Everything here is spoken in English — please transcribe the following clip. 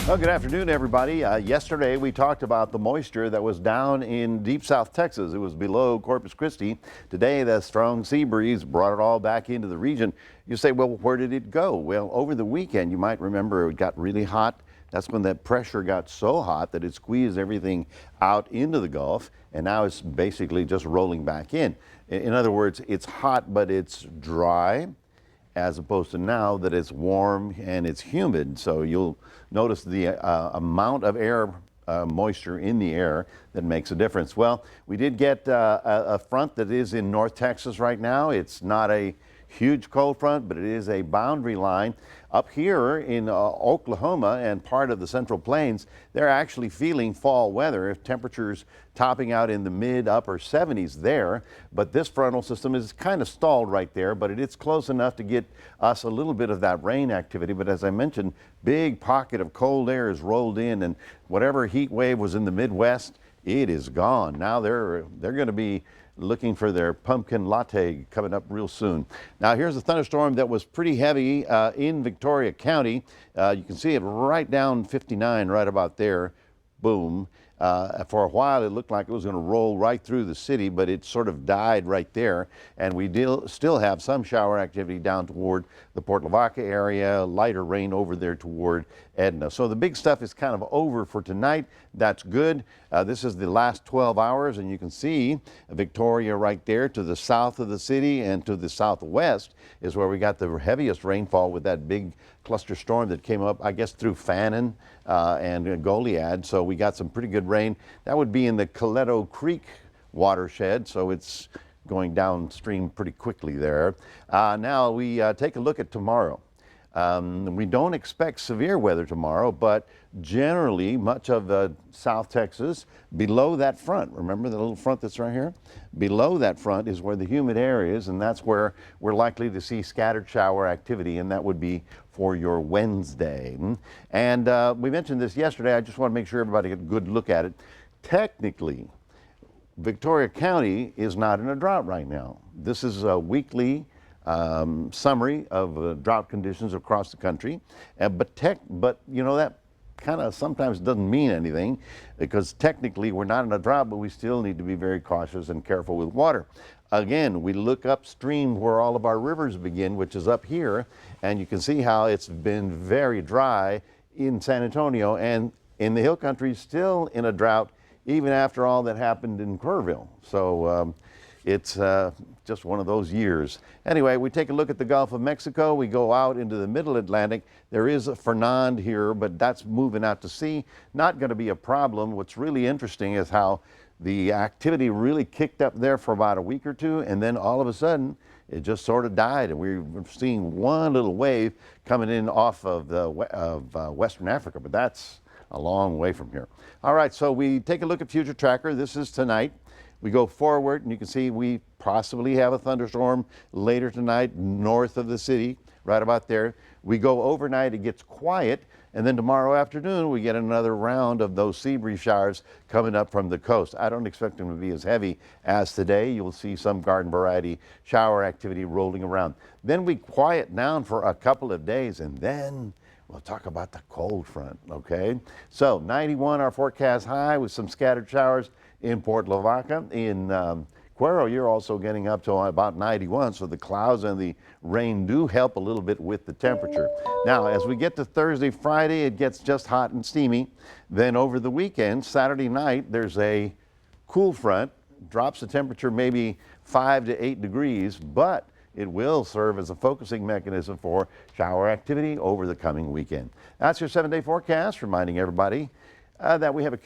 Well, good afternoon, everybody. Yesterday, we talked about the moisture that was down in deep South Texas. It was below Corpus Christi. Today, the strong sea breeze brought it all back into the region. You say, well, where did it go? Well, over the weekend, you might remember it got really hot. That's when that pressure got so hot that it squeezed everything out into the Gulf, and now it's basically just rolling back in. In other words, it's hot, but it's dry, as opposed to now that it's warm and it's humid. So you'll notice the amount of air moisture in the air that makes a difference. Well, we did get a front that is in North Texas right now. It's not a huge cold front, but it is a boundary line. Up here in Oklahoma and part of the Central Plains, they're actually feeling fall weather. Temperatures topping out in the mid-upper 70s there. But this frontal system is kind of stalled right there, but it's close enough to get us a little bit of that rain activity. But as I mentioned, big pocket of cold air is rolled in, and whatever heat wave was in the Midwest, it is gone. Now they're going to be looking for their pumpkin latte coming up real soon. Now here's a thunderstorm that was pretty heavy in Victoria County. You can see it right down 59, right about there. Boom. For a while it looked like it was going to roll right through the city, but it sort of died right there. And we still have some shower activity down toward the Port Lavaca area, lighter rain over there toward Edna. So the big stuff is kind of over for tonight. That's good. This is the last 12 hours, and you can see Victoria right there to the south of the city, and to the southwest is where we got the heaviest rainfall with that big cluster storm that came up, I guess, through Fannin and Goliad. So we got some pretty good rain. That would be in the Coleto Creek watershed, so it's going downstream pretty quickly there. Now we take a look at tomorrow. We don't expect severe weather tomorrow, but generally much of South Texas below that front, remember the little front that's right here? Below that front is where the humid air is, and that's where we're likely to see scattered shower activity, and that would be for your Wednesday. And we mentioned this yesterday. I just want to make sure everybody get a good look at it. Technically, Victoria County is not in a drought right now. This is a weekly summary of drought conditions across the country, but you know, that kind of sometimes doesn't mean anything, because technically we're not in a drought, but we still need to be very cautious and careful with water. Again, we look upstream where all of our rivers begin, which is up here, and you can see how it's been very dry in San Antonio, and in the hill country still in a drought even after all that happened in Kerrville. So it's just one of those years. Anyway, we take a look at the Gulf of Mexico. We go out into the middle Atlantic. There is a Fernand here, but that's moving out to sea. Not going to be a problem. What's really interesting is how the activity really kicked up there for about a week or two, and then all of a sudden it just sort of died, and we're seeing one little wave coming in off of Western Africa, but that's a long way from here. All right, so we take a look at Future Tracker. This is tonight. We go forward, and you can see we possibly have a thunderstorm later tonight north of the city, right about there. We go overnight, it gets quiet, and then tomorrow afternoon we get another round of those sea breeze showers coming up from the coast. I don't expect them to be as heavy as today. You'll see some garden variety shower activity rolling around. Then we quiet down for a couple of days, and then we'll talk about the cold front, okay? So 91 our forecast high with some scattered showers in Port Lavaca. In Cuero, you're also getting up to about 91, so the clouds and the rain do help a little bit with the temperature. Now, as we get to Thursday, Friday, it gets just hot and steamy. Then over the weekend, Saturday night, there's a cool front, drops the temperature maybe 5 to 8 degrees, but it will serve as a focusing mechanism for shower activity over the coming weekend. That's your 7-day forecast, reminding everybody that we have a